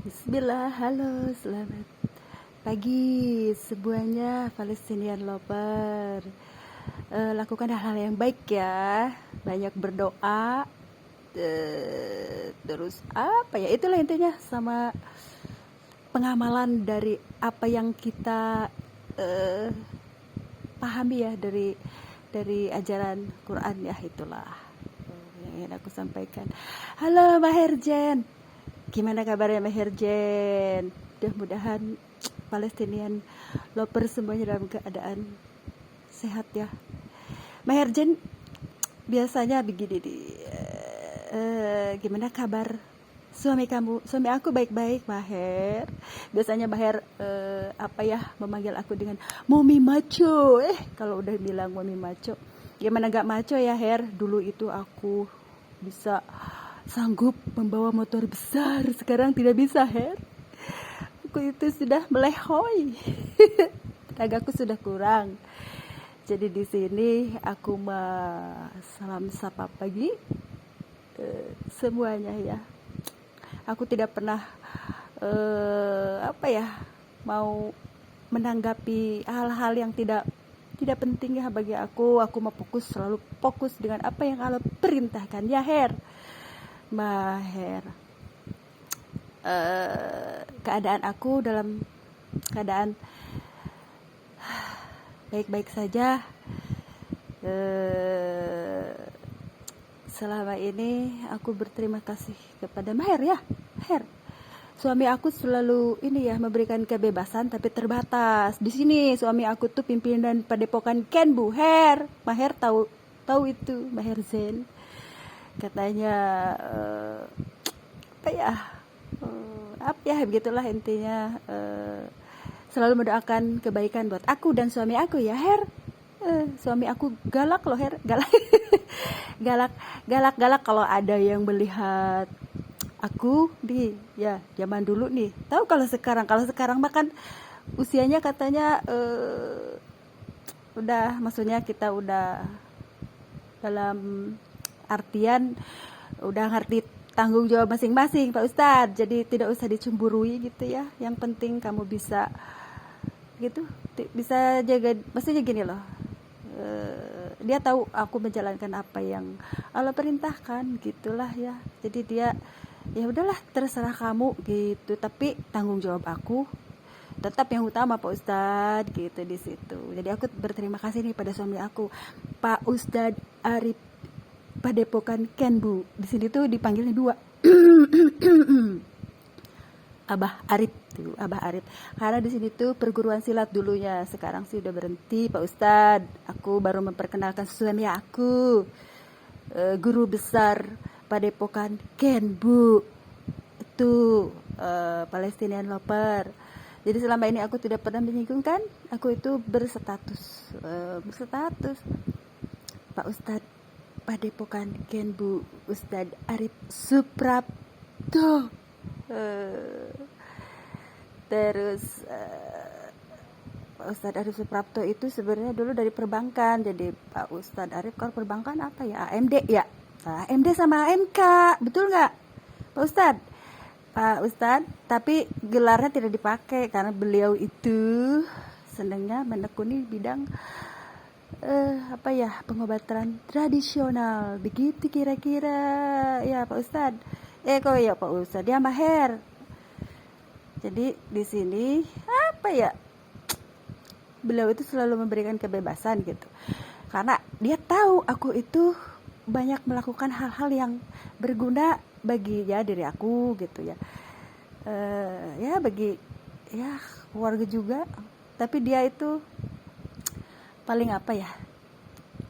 Bismillah, halo, selamat pagi semuanya Palestinian lover. Lakukan hal-hal yang baik ya, banyak berdoa, terus apa ya, itulah intinya, sama pengamalan dari apa yang kita eh, pahami ya dari ajaran Quran ya, itulah yang ingin aku sampaikan. Halo Mbak Herjen, gimana kabarnya Mbak Herjen? Mudah-mudahan Palestinian lover semuanya dalam keadaan sehat ya. Mbak Herjen, biasanya begini nih, gimana kabar suami kamu? Suami aku baik-baik, Maher. Biasanya Maher apa ya, memanggil aku dengan Mami Maco. Kalau udah bilang Mami Maco, gimana gak maco ya, Her? Dulu itu aku bisa sanggup membawa motor besar, sekarang tidak bisa, Her. Aku itu sudah melehoi. Tenagaku sudah kurang. Jadi di sini aku salam sapa pagi semuanya ya. Aku tidak pernah apa ya, mau menanggapi hal-hal yang tidak penting ya bagi aku. Aku mau selalu fokus dengan apa yang Allah perintahkan ya, Her. Maher. Keadaan aku dalam keadaan baik-baik saja. Selama ini aku berterima kasih kepada Maher ya, Her. Suami aku selalu ini ya, memberikan kebebasan tapi terbatas. Di sini suami aku tuh pimpinan Padepokan Kenbu, Her. Maher tahu itu, Maher Zen. Katanya apa ya? Apa ya, begitulah intinya. Selalu mendoakan kebaikan buat aku dan suami aku ya, Her. Suami aku galak loh, Her. Galak. galak kalau ada yang melihat aku di ya zaman dulu nih. Tahu kalau sekarang makan usianya katanya udah, maksudnya kita udah dalam artian udah ngerti tanggung jawab masing-masing, Pak Ustadz. Jadi tidak usah dicemburui gitu ya. Yang penting kamu bisa gitu, bisa jaga, maksudnya gini loh. Dia tahu aku menjalankan apa yang Allah perintahkan, gitulah ya. Jadi dia ya udahlah, terserah kamu gitu, tapi tanggung jawab aku tetap yang utama, Pak Ustadz, gitu di situ. Jadi aku berterima kasih nih pada suami aku, Pak Ustadz Arif Padepokan Kenbu. Di sini tuh dipanggilnya dua. Abah Arif tuh, Abah Arif. Karena di sini tuh perguruan silat dulunya. Sekarang sih udah berhenti, Pak Ustadz. Aku baru memperkenalkan suami aku, guru besar Padepokan Kenbu. Itu Palestinian lover. Jadi selama ini aku tidak pernah menyinggungkan. Aku itu berstatus Pak Ustadz Padepokan Kenbu, Ustadz Arif Suprapto. Terus Pak Ustadz Arif Suprapto itu sebenarnya dulu dari perbankan. Jadi Pak Ustadz Arif, kalau perbankan apa ya, AMD ya, AMD sama AMK, betul nggak Pak Ustadz? Pak Ustadz, tapi gelarnya tidak dipakai karena beliau itu senangnya menekuni bidang apa ya, pengobatan tradisional, begitu kira-kira ya Pak Ustadz. Kok ya Pak Ustadz ya, Maher. Jadi di sini apa ya, beliau itu selalu memberikan kebebasan gitu, karena dia tahu aku itu banyak melakukan hal-hal yang berguna bagi ya diri aku gitu ya, ya bagi ya keluarga juga. Tapi dia itu paling apa ya,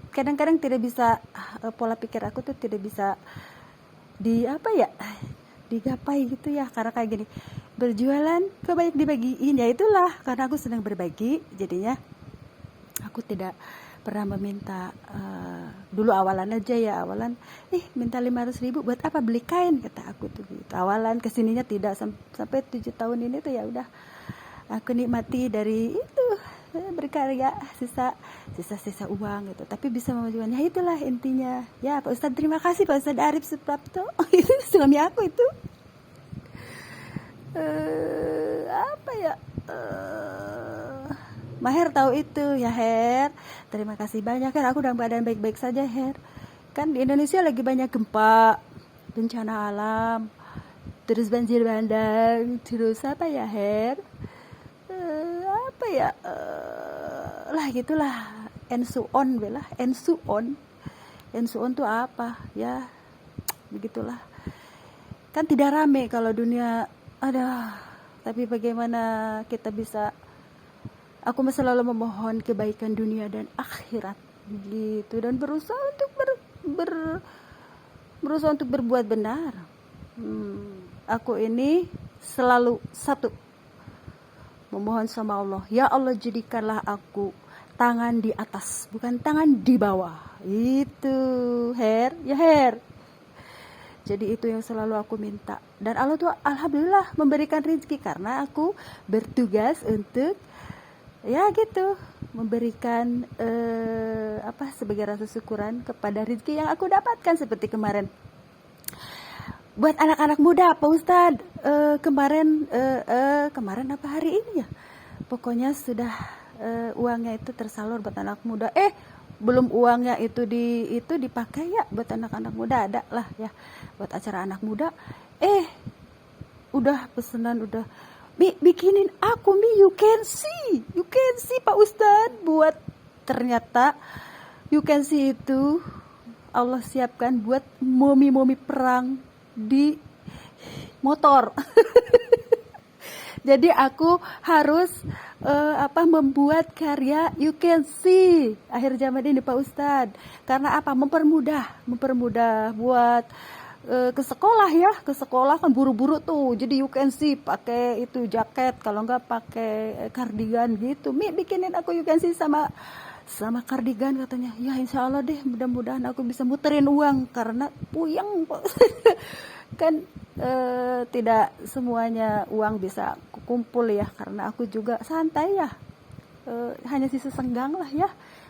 kadang-kadang tidak bisa, pola pikir aku tuh tidak bisa di apa ya, digapai gitu ya. Karena kayak gini, berjualan kok banyak dibagiin, ya itulah karena aku senang berbagi. Jadinya aku tidak pernah meminta, dulu awalan aja ya, minta 500.000 buat apa, beli kain, kata aku tuh gitu. Awalan, kesininya tidak, sampai 7 tahun ini tuh ya udah aku nikmati dari itu, berkarya, sisa uang gitu, tapi bisa memajukan. Ya itulah intinya ya Pak Ustadz. Terima kasih Pak Ustadz Arif Suprapto. Itu suami aku itu. Apa ya, Maher tahu itu ya Her. Terima kasih banyak Her, aku dalam keadaan baik-baik saja Her. Kan di Indonesia lagi banyak gempa, bencana alam, terus banjir bandang, terus apa ya Her, apa ya, lah gitulah, and so on belah, and so on tuh apa ya, begitulah. Kan tidak rame kalau dunia ada, tapi bagaimana kita bisa, aku selalu memohon kebaikan dunia dan akhirat gitu, dan berusaha untuk berusaha untuk berbuat benar. Aku ini selalu satu, memohon sama Allah, ya Allah jadikanlah aku tangan di atas, bukan tangan di bawah. Itu Her, ya Her. Jadi itu yang selalu aku minta. Dan Allah tuh alhamdulillah memberikan rezeki, karena aku bertugas untuk ya gitu, memberikan sebagai rasa syukuran kepada rezeki yang aku dapatkan. Seperti kemarin buat anak-anak muda Pak Ustadz, kemarin apa hari ini ya, pokoknya sudah uangnya itu tersalur buat anak muda. Belum uangnya itu dipakai ya buat anak-anak muda, ada lah ya buat acara anak muda. Udah pesanan, udah bikinin aku you can see Pak Ustadz, buat ternyata you can see itu Allah siapkan buat momi perang di motor. Jadi aku harus membuat karya you can see akhir zaman ini Pak Ustadz. Karena apa? Mempermudah buat ke sekolah kan buru-buru tuh. Jadi you can see pakai itu jaket, kalau enggak pakai kardigan gitu. Bikinin aku you can see sama kardigan katanya. Ya insya Allah deh, mudah-mudahan aku bisa muterin uang karena puyeng Pak. Kan tidak semuanya uang bisa kumpul ya, karena aku juga santai ya, hanya sisa senggang lah ya.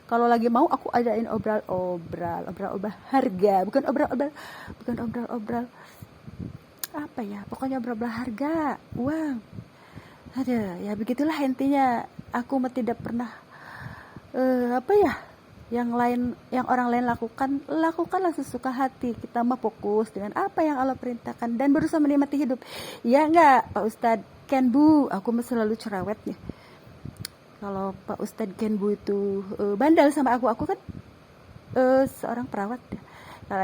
Kalau lagi mau aku adain obral harga, bukan obral apa ya, pokoknya obral harga uang. Ada ya, begitulah intinya. Aku tidak pernah yang orang lain lakukanlah sesuka hati. Kita mah fokus dengan apa yang Allah perintahkan dan berusaha menikmati hidup. Ya enggak Pak Ustadz Kenbu, aku selalu cerewet nih. Kalau Pak Ustadz Kenbu itu bandel sama aku kan seorang perawat ya.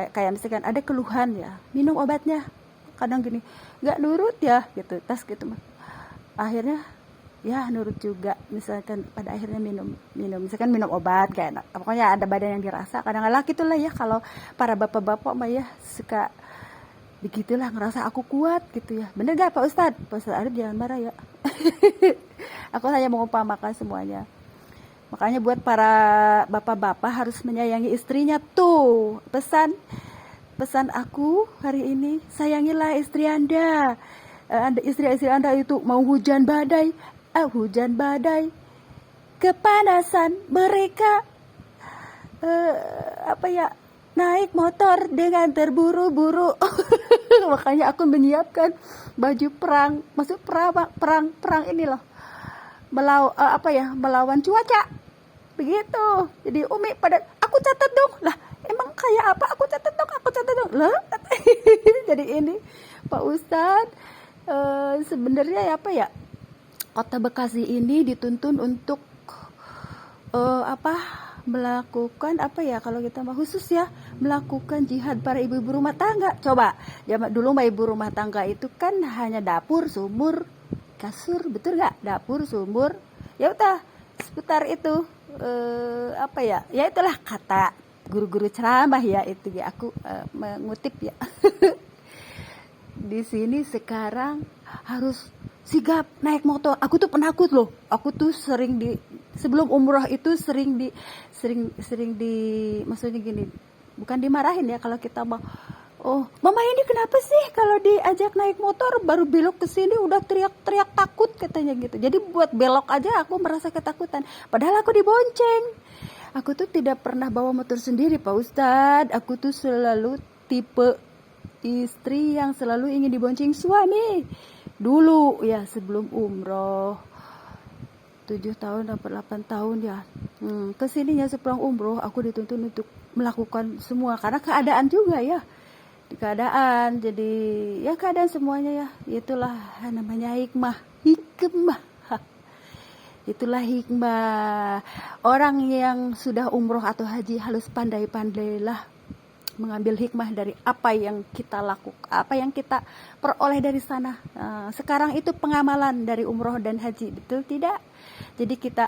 Kayak misalkan ada keluhan ya, minum obatnya, kadang gini nggak nurut ya gitu, tas gitu mah. Akhirnya ya nurut juga, misalkan pada akhirnya minum misalkan minum obat kayak pokoknya ada badan yang dirasa. Kadang-kadang gitulah ya, kalau para bapak-bapak mah ya suka begitulah, ngerasa aku kuat gitu ya. Bener gak Pak Ustadz Arif, jangan marah ya. Aku hanya mengumpamakan semuanya. Makanya buat para bapak-bapak harus menyayangi istrinya tuh. Pesan aku hari ini, sayangilah istri Anda. Istri-istri Anda itu mau hujan badai, kepanasan, mereka naik motor dengan terburu-buru. Makanya aku menyiapkan baju perang, maksud perang ini loh, melawan cuaca begitu. Jadi Umi pada aku catat dong lah, emang kayak apa, aku catat dong lah. Jadi ini Pak Ustadz, sebenarnya Kota Bekasi ini dituntun untuk melakukan kalau kita mah khusus ya, melakukan jihad para ibu-ibu rumah tangga. Coba zaman dulu mah ibu rumah tangga itu kan hanya dapur, sumur, kasur, betul gak? Dapur, sumur, ya udah seputar itu. Ya itulah kata guru-guru ceramah ya, itu ya aku mengutip ya. Di sini sekarang harus sigap naik motor. Aku tuh penakut loh. Aku tuh sebelum umroh itu sering di maksudnya gini, bukan dimarahin ya kalau kita mau, mama ini kenapa sih kalau diajak naik motor baru belok ke sini udah teriak-teriak takut katanya gitu. Jadi buat belok aja aku merasa ketakutan. Padahal aku dibonceng. Aku tuh tidak pernah bawa motor sendiri Pak Ustadz. Aku tuh selalu tipe istri yang selalu ingin dibonceng suami. dulu ya sebelum umroh 7 tahun atau 8 tahun ya. Kesininya sepulang umroh aku dituntun untuk melakukan semua karena keadaan juga ya. Di keadaan jadi ya keadaan semuanya ya. Itulah namanya hikmah. Hikmah. Itulah hikmah. Orang yang sudah umroh atau haji harus pandai-pandailah mengambil hikmah dari apa yang kita lakukan, apa yang kita peroleh dari sana. Sekarang itu pengamalan dari umroh dan haji, betul tidak? Jadi kita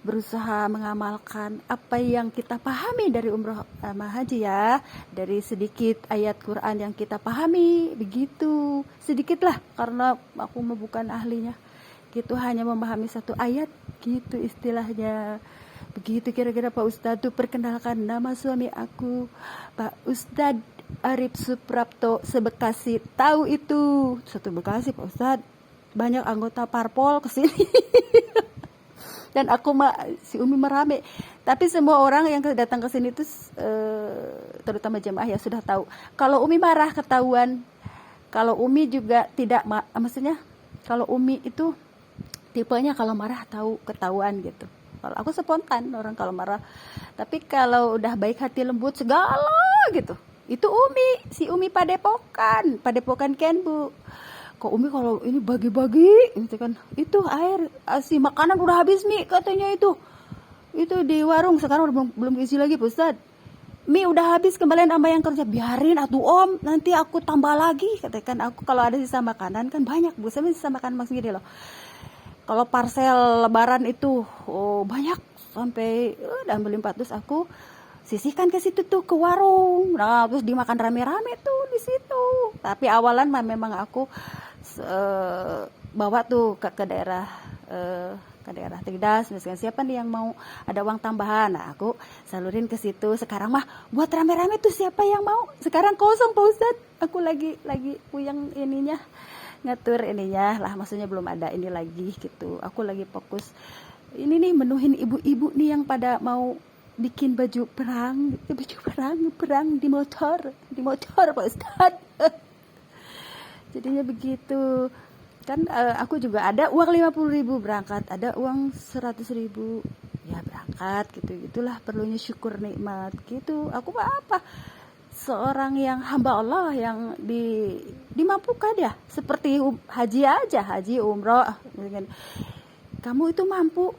berusaha mengamalkan apa yang kita pahami dari umroh sama haji ya, dari sedikit ayat Quran yang kita pahami, begitu sedikitlah karena aku bukan ahlinya. Gitu hanya memahami satu ayat, gitu istilahnya. Begitu kira-kira Pak Ustadz tuh. Perkenalkan, nama suami aku Pak Ustadz Arif Suprapto sebekasi. Tahu itu satu Bekasi Pak Ustadz, banyak anggota parpol kesini. Dan aku si Umi merame. Tapi semua orang yang datang ke sini itu terutama jemaah ya sudah tahu. Kalau Umi marah ketahuan. Kalau Umi juga tidak maksudnya kalau Umi itu tipenya kalau marah tahu ketahuan gitu. Kalau aku spontan orang kalau marah. Tapi kalau udah baik hati lembut segala gitu. Itu Umi, si Umi Padepokan Ken Bu. Kok Umi kalau ini bagi-bagi gitu kan. Itu air, si makanan udah habis Mi katanya itu. Itu di warung sekarang udah belum isi lagi Pak Ustadz. Mi udah habis kembalian sama yang kerja. Biarin atuh Om, nanti aku tambah lagi. Katakan aku kalau ada sisa makanan kan banyak Bu, sama sisa makanan mas gini loh. Kalau parcel lebaran itu banyak sampai udah beli 4 dus aku sisihkan ke situ tuh ke warung. Nah, terus dimakan rame-rame tuh di situ. Tapi awalan memang aku bawa tuh ke daerah Tegas, misalkan siapa nih yang mau ada uang tambahan, nah aku salurin ke situ. Sekarang mah buat rame-rame tuh siapa yang mau. Sekarang kosong Pak Ustadz, aku lagi puyeng ininya ngatur ininya lah, maksudnya belum ada ini lagi gitu. Aku lagi fokus ini nih menuhin ibu-ibu nih yang pada mau bikin baju perang di motor Pak Ustadz. Jadinya begitu kan. Aku juga ada uang 50.000 berangkat, ada uang 100.000 ya berangkat gitu. Gitulah perlunya syukur nikmat gitu. Aku apa seorang yang hamba Allah yang dimampukan ya, seperti haji aja, haji umroh kamu itu mampu.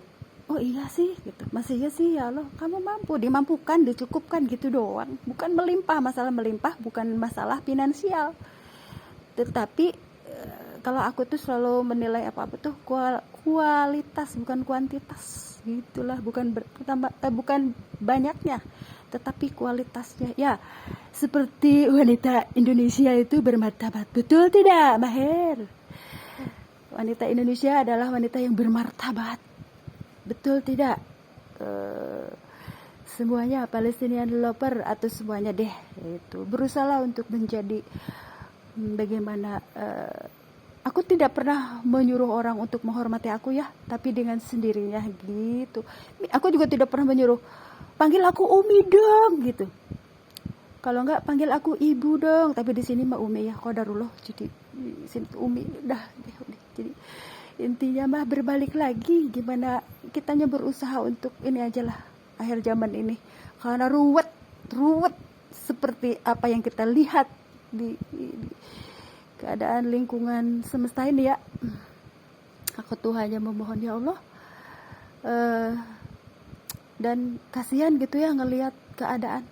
Oh iya sih gitu, masih iya sih ya Allah, kamu mampu, dimampukan, dicukupkan gitu doang. Bukan melimpah, masalah melimpah bukan masalah finansial. Tetapi kalau aku tuh selalu menilai apa-apa tuh kualitas bukan kuantitas gitulah, bukan bukan banyaknya tetapi kualitasnya ya. Seperti wanita Indonesia itu bermartabat, betul tidak Maher? Wanita Indonesia adalah wanita yang bermartabat, betul tidak? Semuanya Palestinian lover atau semuanya deh itu berusaha untuk menjadi bagaimana. Aku tidak pernah menyuruh orang untuk menghormati aku ya, tapi dengan sendirinya gitu. Aku juga tidak pernah menyuruh panggil aku Umi dong gitu. Kalau enggak panggil aku Ibu dong, tapi di sini mah Umi ya, qadarullah. Jadi sini Umi udah. Jadi intinya mah berbalik lagi, gimana kitanya berusaha untuk ini aja lah akhir zaman ini. Karena ruwet seperti apa yang kita lihat di keadaan lingkungan semesta ini ya. Aku tuh hanya memohon ya Allah, dan kasihan gitu ya ngelihat keadaan.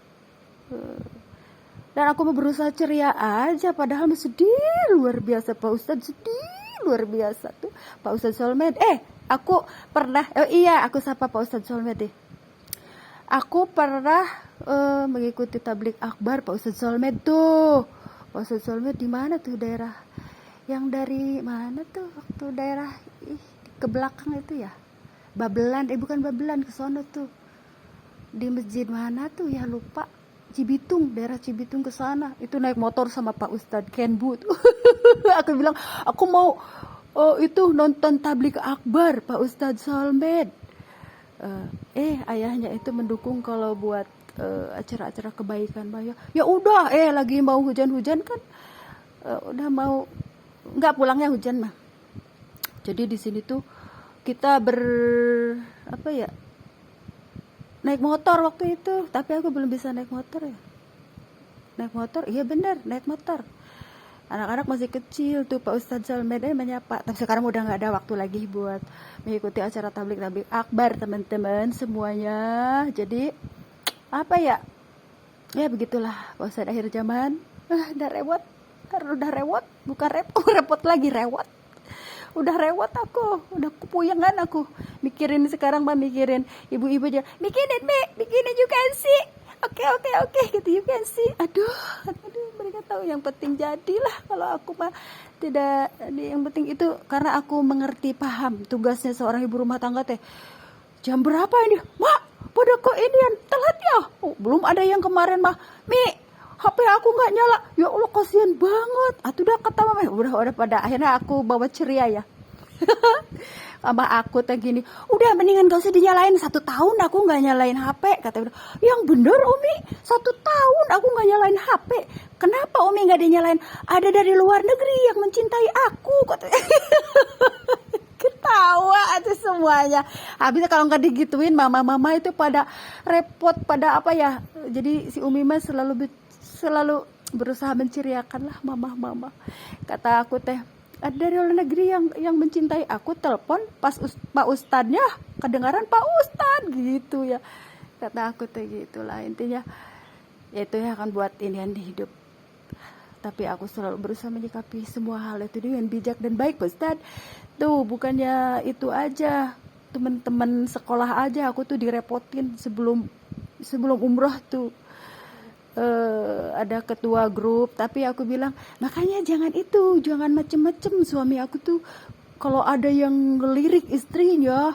Dan aku mau berusaha ceria aja, padahal sedih luar biasa Pak Ustadz, sedih luar biasa tuh Pak Ustadz Solmed. Aku pernah, aku sapa Pak Ustadz Solmed deh. Aku pernah mengikuti tablik akbar Pak Ustadz Solmed tuh. Pak Ustadz Solmed di mana tuh daerah? Yang dari mana tuh? Waktu daerah ke belakang itu ya. Babelan, bukan Babelan, ke sono tuh. Di masjid mana tuh ya, lupa. Cibitung, daerah Cibitung ke sana. Itu naik motor sama Pak Ustadz Ken Bu. Aku bilang, aku mau itu nonton tablik akbar Pak Ustadz Solmed. Ayahnya itu mendukung kalau buat acara-acara kebaikan Maya. Ya udah, lagi mau hujan-hujan kan, udah mau nggak pulangnya hujan mah. Jadi di sini tuh kita apa ya, naik motor waktu itu, tapi aku belum bisa naik motor ya. Naik motor, iya bener, naik motor. Anak-anak masih kecil tuh, Pak Ustadz Salmeda menyapa. Tapi sekarang udah nggak ada waktu lagi buat mengikuti acara tablik akbar teman-teman semuanya. Jadi apa ya, ya begitulah Pak Ustadz akhir zaman. Udah rewot, bukan repot lagi, rewot. Udah rewot aku, udah kepuyangan aku. Mikirin sekarang mah, mikirin ibu-ibu aja. Bikinin juga sih. Oke, gitu juga sih. Aduh, mereka tahu yang penting jadilah. Kalau aku mah tidak, yang penting itu karena aku mengerti, paham tugasnya seorang ibu rumah tangga teh. Jam berapa ini? Mak, pada kok ini yang telat ya? Oh, belum ada yang kemarin mah. HP aku nggak nyala. Ya Allah, kasihan banget. Atuh udah kata mama, udah pada akhirnya aku bawa ceria ya. Sama aku teh gini, udah mendingan gak usah dinyalain, 1 tahun aku nggak nyalain HP, kata udah. Yang bener Umi, 1 tahun aku nggak nyalain HP. Kenapa Umi nggak dinyalain? Ada dari luar negeri yang mencintai aku, kata. Ketawa aja semuanya. Habisnya kalau nggak digituin, mama-mama itu pada repot, pada apa ya. Jadi si Umi mah selalu berusaha menceriakan lah mama-mama. Kata aku teh, ada dari luar negeri yang mencintai aku, telepon pas Pak Ustadznya kedengaran Pak Ustadz gitu ya. Kata aku teh gitulah intinya. Itu ya akan buat inian di hidup. Tapi aku selalu berusaha menyikapi semua hal itu dengan bijak dan baik Pak Ustadz. Tuh bukannya itu aja, teman-teman sekolah aja aku tuh direpotin sebelum umroh tuh. Ada ketua grup, tapi aku bilang makanya jangan macem-macem. Suami aku tuh kalau ada yang ngelirik istrinya,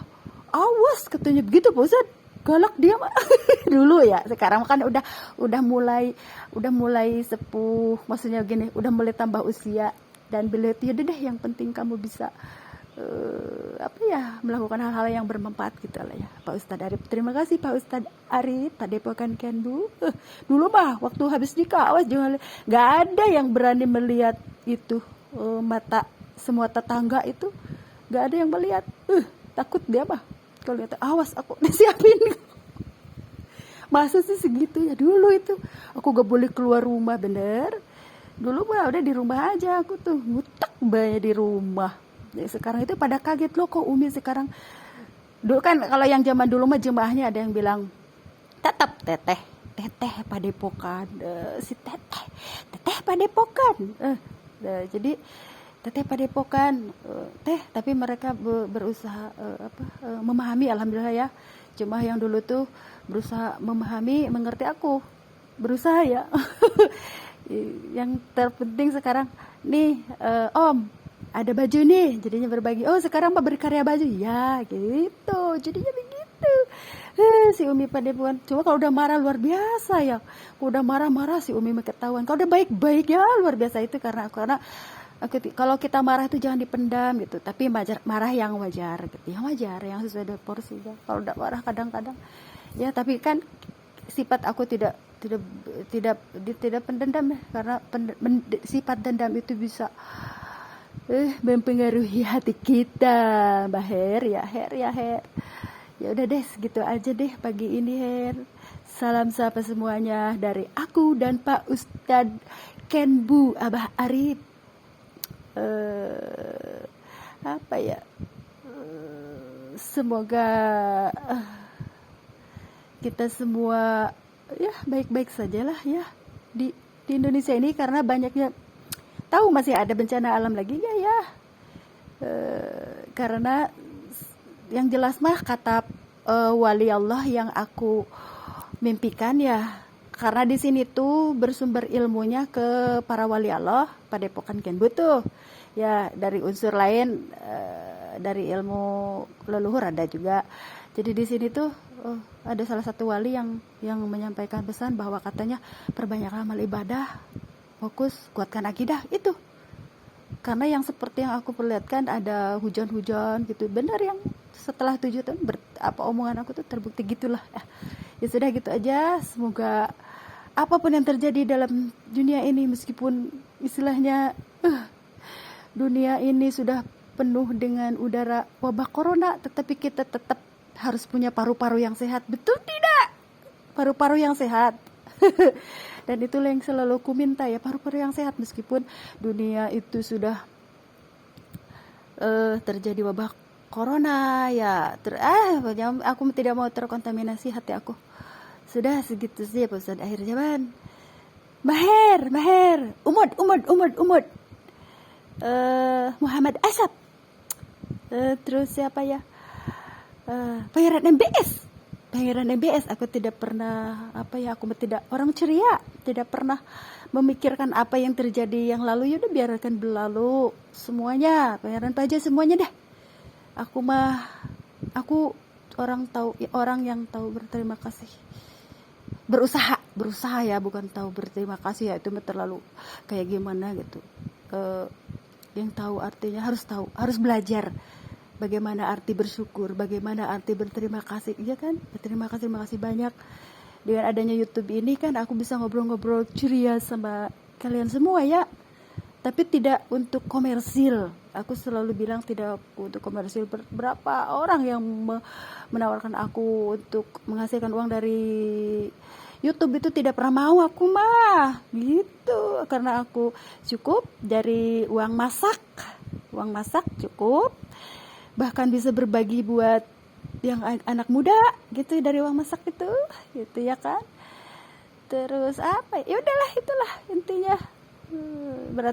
awas katanya begitu Pak Ustadz, galak dia mah. Dulu ya, sekarang kan udah mulai sepuh, maksudnya gini, udah mulai tambah usia dan beliau ya deh yang penting kamu bisa melakukan hal-hal yang bermanfaat gitu lah ya Pak Ustadz Arif. Terima kasih Pak Ustadz Arif, Padepokan Kenbu. Dulu mah waktu habis nikah, awas jangan, nggak ada yang berani melihat itu, mata semua tetangga itu nggak ada yang melihat. Takut dia mah kalau lihat, awas aku disiapin. Masa sih segitu ya dulu itu, aku gak boleh keluar rumah bener. Dulu mah udah di rumah aja, aku tuh ngutak banyak di rumah. Ya, sekarang itu pada kaget loh kok Umi sekarang. Dulu kan kalau yang zaman dulu mah jemaahnya ada yang bilang tetap teteh Padepokan, si teteh Padepokan. Jadi teteh Padepokan, tapi mereka berusaha memahami, alhamdulillah ya. Jemaah yang dulu tuh berusaha memahami, mengerti aku, berusaha ya. Yang terpenting sekarang nih, Om ada baju nih, jadinya berbagi. Oh sekarang mah berkarya baju ya gitu, jadinya begitu. Si Umi Padepokan, coba kalau udah marah luar biasa ya. Kalau udah marah si Umi ketahuan. Kalau udah baik-baik ya luar biasa. Itu karena kalau kita marah itu jangan dipendam gitu, tapi marah yang wajar gitu, yang sesuai dengan porsi ya. Kalau udah marah kadang-kadang ya, tapi kan sifat aku tidak pendendam ya, karena sifat dendam itu bisa mempengaruhi hati kita, Mbak Her. Ya udah deh, segitu aja deh pagi ini, Her. Salam sapa semuanya dari aku dan Pak Ustadz Kenbu Abah Arif. Semoga kita semua ya baik-baik sajalah ya di Indonesia ini, karena banyaknya tahu masih ada bencana alam lagi ya. Karena yang jelas mah kata wali Allah yang aku mimpikan ya, karena di sini tuh bersumber ilmunya ke para wali Allah Padepokan Kenbu tuh ya, dari unsur lain, dari ilmu leluhur ada juga. Jadi di sini tuh ada salah satu wali yang menyampaikan pesan bahwa katanya perbanyak amal ibadah, fokus, kuatkan akidah itu. Karena yang seperti yang aku perlihatkan ada hujan-hujan gitu, benar yang setelah 7 tahun omongan aku tuh terbukti gitulah. Ya sudah gitu aja. Semoga apapun yang terjadi dalam dunia ini, meskipun istilahnya dunia ini sudah penuh dengan udara wabah corona, tetapi kita tetap harus punya paru-paru yang sehat. Betul tidak? Paru-paru yang sehat. Dan itulah yang selalu ku minta ya, paru-paru yang sehat, meskipun dunia itu sudah terjadi wabah corona ya. Aku tidak mau terkontaminasi hati aku. Sudah segitu sih ya Ustaz akhir zaman. Maher, Umud, Muhammad Asap, terus siapa ya, Pangeran MBS. Aku tidak pernah aku tidak orang ceria, tidak pernah memikirkan apa yang terjadi yang lalu. Ya udah biarkan berlalu semuanya, Pangeran Paja semuanya dah. Aku orang yang tahu berterima kasih, berusaha ya, bukan tahu berterima kasih ya, itu terlalu kayak gimana gitu. Yang tahu artinya harus belajar bagaimana arti bersyukur, bagaimana arti berterima kasih, iya kan? Terima kasih banyak. Dengan adanya YouTube ini kan aku bisa ngobrol-ngobrol ceria sama kalian semua ya. Tapi tidak untuk komersil. Aku selalu bilang tidak untuk komersil. Berapa orang yang menawarkan aku untuk menghasilkan uang dari YouTube, itu tidak pernah mau aku mah gitu, karena aku cukup dari uang masak cukup, bahkan bisa berbagi buat yang anak muda gitu dari uang masak itu gitu ya kan. Terus ya udahlah, itulah intinya. Berat